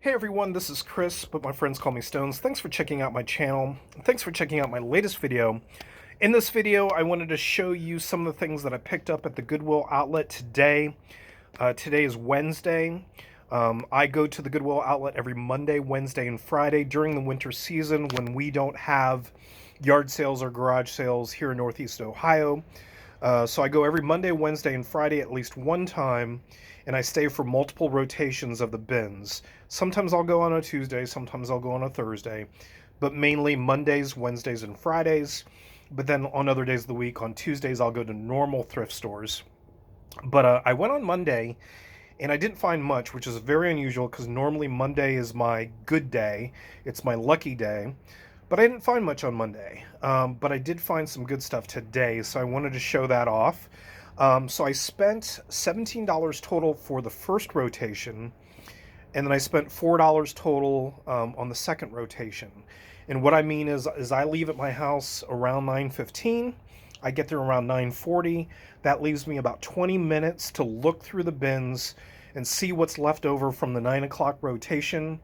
Hey everyone, this is Chris, but my friends call me Stones. Thanks for checking out my channel. Thanks for checking out my latest video. In this video, I wanted to show you some of the things that I picked up at the Goodwill outlet today. Today is Wednesday. I go to the Goodwill outlet every Monday, Wednesday, and Friday during the winter season when we don't have yard sales or garage sales here in Northeast Ohio. So I go every Monday, Wednesday, and Friday at least one time, and I stay for multiple rotations of the bins. Sometimes I'll go on a Tuesday, sometimes I'll go on a Thursday, but mainly Mondays, Wednesdays, and Fridays. But then on other days of the week, on Tuesdays, I'll go to normal thrift stores. But I went on Monday, and I didn't find much, which is very unusual because normally Monday is my good day. It's my lucky day. But I didn't find much on Monday. But I did find some good stuff today, so I wanted to show that off. So I spent $17 total for the first rotation, and then I spent $4 total on the second rotation. And what I mean is I leave at my house around 9:15. I get there around 9:40. That leaves me about 20 minutes to look through the bins and see what's left over from the 9 o'clock rotation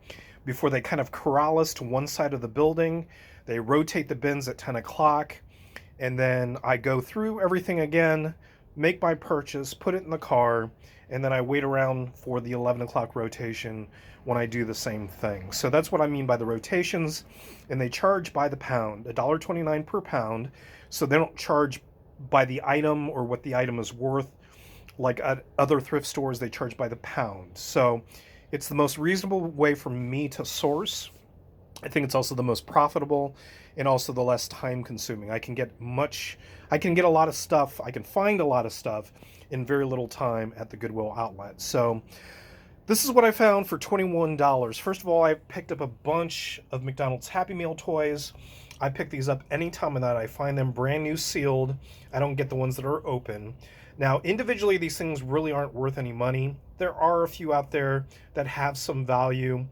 before they kind of corral us to one side of the building. They rotate the bins at 10 o'clock, and then I go through everything again, make my purchase, put it in the car, and then I wait around for the 11 o'clock rotation when I do the same thing. So that's what I mean by the rotations, and they charge by the pound, $1.29 per pound, so they don't charge by the item or what the item is worth. Like at other thrift stores, they charge by the pound. So it's the most reasonable way for me to source. I think it's also the most profitable and also the less time consuming. I can get a lot of stuff, I can find a lot of stuff in very little time at the Goodwill outlet. So this is what I found for $21. First of all, I picked up a bunch of McDonald's Happy Meal toys. I pick these up anytime that I find them brand new sealed. I don't get the ones that are open. Now, individually, these things really aren't worth any money. There are a few out there that have some value,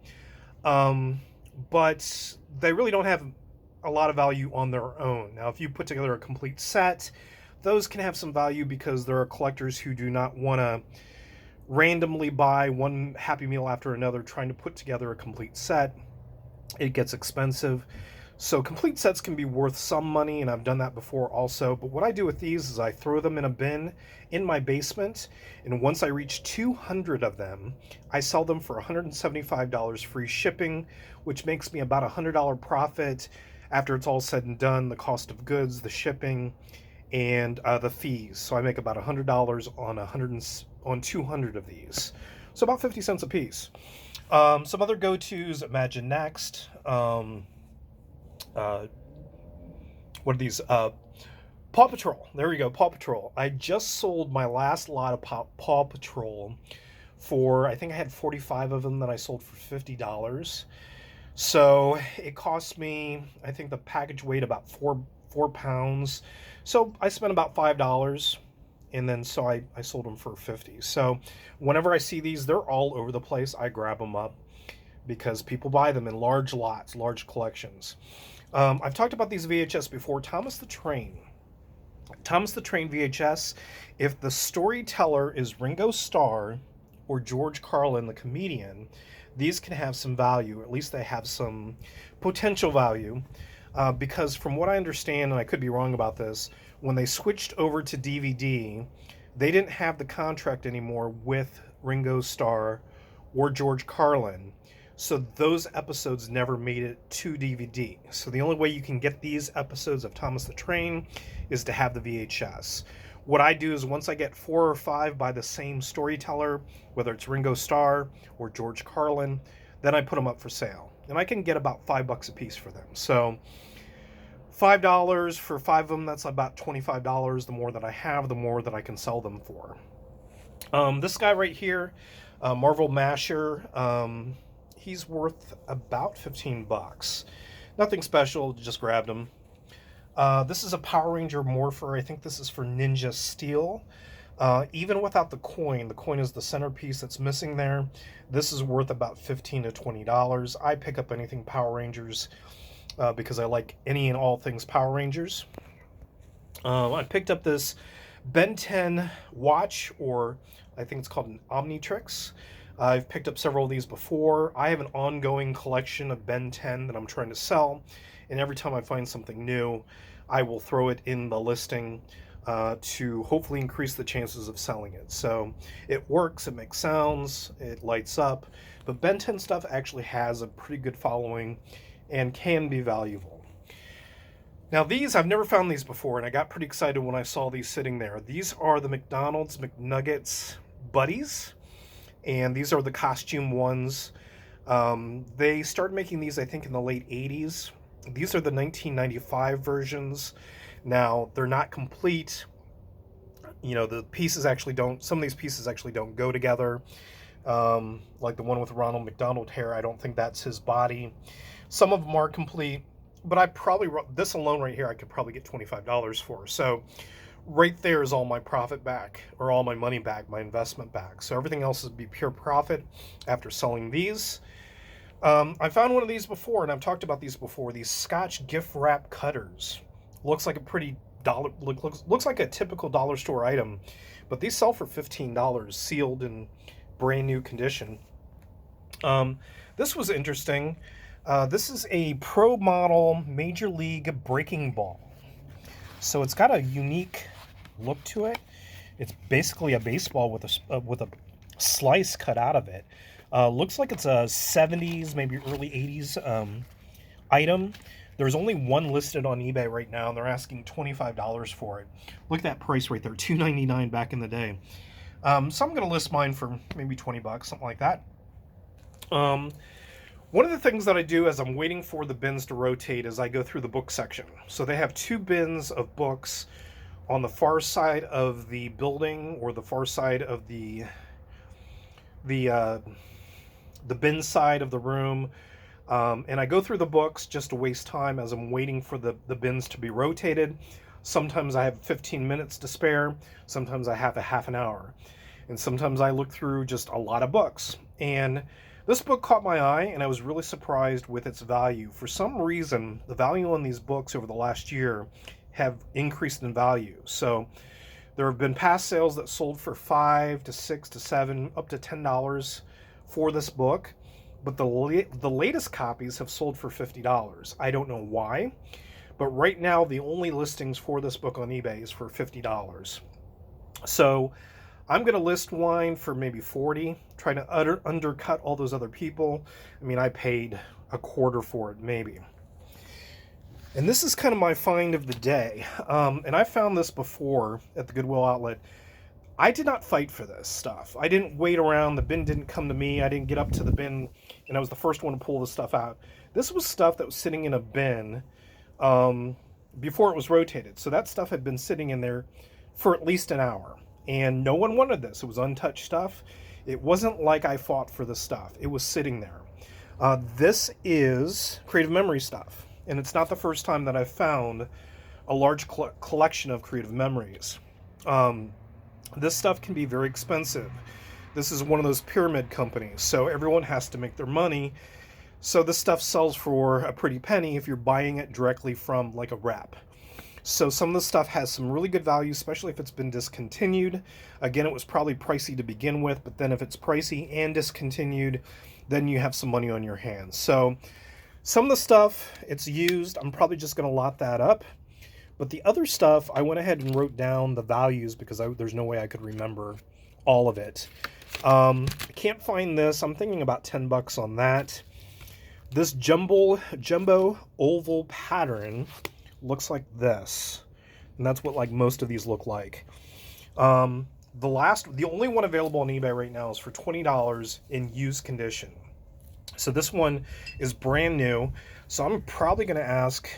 but they really don't have a lot of value on their own. Now, if you put together a complete set, those can have some value because there are collectors who do not want to randomly buy one Happy Meal after another trying to put together a complete set. It gets expensive. So complete sets can be worth some money, and I've done that before also. But what I do with these is I throw them in a bin in my basement, and once I reach 200 of them, I sell them for $175 free shipping, which makes me about a $100 profit after it's all said and done, the cost of goods, the shipping, and the fees. So I make about $100 on 200 of these. So about 50 cents a piece. Some other go-tos, Imagine Next. What are these? Paw Patrol. There we go, Paw Patrol. I just sold my last lot of Paw Patrol for, I think I had 45 of them that I sold for $50. So it cost me, I think the package weighed about four pounds. So I spent about $5, and then so I sold them for 50. So whenever I see these, they're all over the place. I grab them up because people buy them in large lots, large collections. I've talked about these VHS before. Thomas the Train VHS. If the storyteller is Ringo Starr or George Carlin, the comedian, these can have some value. At least they have some potential value. Because from what I understand, and I could be wrong about this, when they switched over to DVD, they didn't have the contract anymore with Ringo Starr or George Carlin. So those episodes never made it to DVD. So the only way you can get these episodes of Thomas the Train is to have the VHS. What I do is once I get 4 or 5 by the same storyteller, whether it's Ringo Starr or George Carlin, then I put them up for sale. And I can get about $5 a piece for them. So $5 for 5 of them, that's about $25. The more that I have, the more that I can sell them for. This guy right here, Marvel Masher, he's worth about $15. Nothing special, just grabbed him. This is a Power Ranger Morpher. I think this is for Ninja Steel. Even without the coin is the centerpiece that's missing there. This is worth about $15 to $20. I pick up anything Power Rangers because I like any and all things Power Rangers. I picked up this Ben 10 watch, or I think it's called an Omnitrix. I've picked up several of these before. I have an ongoing collection of Ben 10 that I'm trying to sell, and every time I find something new, I will throw it in the listing to hopefully increase the chances of selling it. So it works, it makes sounds, it lights up, but Ben 10 stuff actually has a pretty good following and can be valuable. Now these, I've never found these before, and I got pretty excited when I saw these sitting there. These are the McDonald's McNuggets Buddies, and these are the costume ones. They started making these, I think, in the late 80s. These are the 1995 versions. Now, they're not complete. You know, the pieces actually don't, some of these pieces actually don't go together. Like the one with Ronald McDonald hair, I don't think that's his body. Some of them are complete, but I probably, this alone right here, I could probably get $25 for. So right there is all my profit back, or all my money back, my investment back. So everything else would be pure profit after selling these. I found one of these before, and I've talked about these before, these Scotch gift wrap cutters. Looks like a pretty looks like a typical dollar store item, but these sell for $15, sealed in brand new condition. This was interesting. This is a pro model Major League breaking ball. So it's got a unique look to it. It's basically a baseball with a slice cut out of it. Looks like it's a 70s, maybe early 80s item. There's only one listed on eBay right now, and they're asking $25 for it. Look at that price right there, $2.99 back in the day. So I'm going to list mine for maybe 20 bucks, something like that. One of the things that I do as I'm waiting for the bins to rotate is I go through the book section. So they have two bins of books on the far side of the building, or the far side of the bin side of the room. And I go through the books just to waste time as I'm waiting for the bins to be rotated. Sometimes I have 15 minutes to spare. Sometimes I have a half an hour. And sometimes I look through just a lot of books. And this book caught my eye, and I was really surprised with its value. For some reason, the value on these books over the last year have increased in value. So there have been past sales that sold for $5 to $6 to $7, up to $10 for this book. But the latest copies have sold for $50. I don't know why, but right now the only listings for this book on eBay is for $50. So I'm going to list mine for maybe $40, trying to undercut all those other people. I mean, I paid a quarter for it, maybe. And this is kind of my find of the day. And I found this before at the Goodwill outlet. I did not fight for this stuff. I didn't wait around. The bin didn't come to me. I didn't get up to the bin, and I was the first one to pull the stuff out. This was stuff that was sitting in a bin before it was rotated. So that stuff had been sitting in there for at least an hour. And no one wanted this. It was untouched stuff. It wasn't like I fought for this stuff. It was sitting there. This is Creative Memory stuff. And it's not the first time that I've found a large collection of Creative Memories. This stuff can be very expensive. This is one of those pyramid companies, so everyone has to make their money. So this stuff sells for a pretty penny if you're buying it directly from like a rep. So some of the stuff has some really good value, especially if it's been discontinued. Again, it was probably pricey to begin with, but then if it's pricey and discontinued, then you have some money on your hands. So some of the stuff, it's used. I'm probably just going to lot that up. But the other stuff, I went ahead and wrote down the values because there's no way I could remember all of it. I can't find this. I'm thinking about 10 bucks on that. This jumbo oval pattern looks like this. And that's what like most of these look like. The only one available on eBay right now is for $20 in used condition. So this one is brand new. So I'm probably going to ask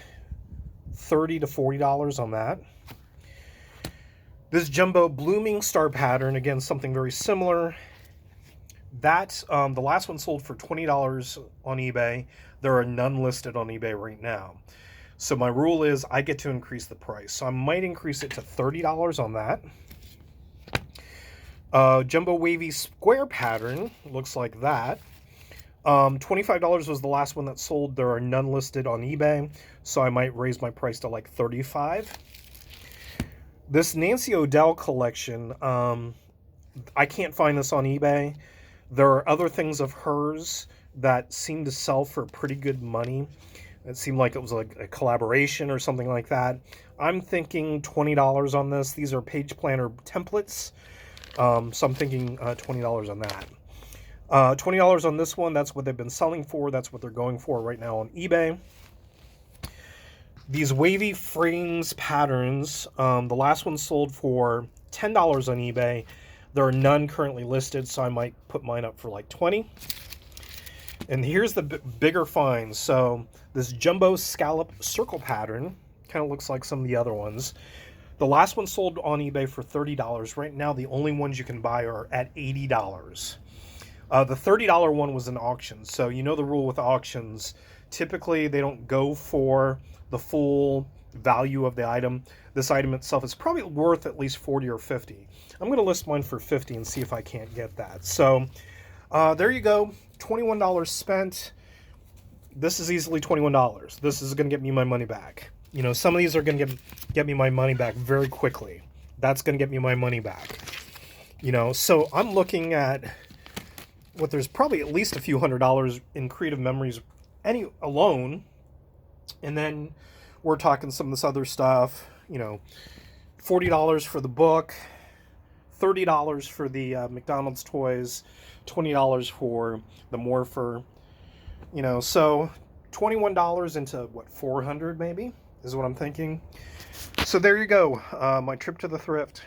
$30 to $40 on that. This jumbo blooming star pattern, again, something very similar. That the last one sold for $20 on eBay. There are none listed on eBay right now. So my rule is I get to increase the price. So I might increase it to $30 on that. Jumbo wavy square pattern looks like that. $25 was the last one that sold. There are none listed on eBay, so I might raise my price to like $35. This Nancy O'Dell collection, I can't find this on eBay. There are other things of hers that seem to sell for pretty good money. It seemed like it was like a collaboration or something like that. I'm thinking $20 on this. These are page planner templates. So I'm thinking $20 on that. $20 on this one. That's what they've been selling for. That's what they're going for right now on eBay. These wavy frames patterns, the last one sold for $10 on eBay. There are none currently listed, so I might put mine up for like 20. And here's the bigger find. So this jumbo scallop circle pattern kind of looks like some of the other ones. The last one sold on eBay for $30. Right now, the only ones you can buy are at $80. The $30 one was an auction. So you know the rule with auctions. Typically, they don't go for the full value of the item. This item itself is probably worth at least 40 or 50. I'm going to list mine for 50 and see if I can't get that. So there you go. $21 spent. This is easily $21. This is going to get me my money back. You know, some of these are going to get me my money back very quickly. That's going to get me my money back. You know, so I'm looking at what there's probably at least a few $100s in Creative Memories alone. And then we're talking some of this other stuff, you know, $40 for the book, $30 for the McDonald's toys, $20 for the Morpher, you know, so $21 into what, 400 maybe is what I'm thinking. So there you go, my trip to the thrift.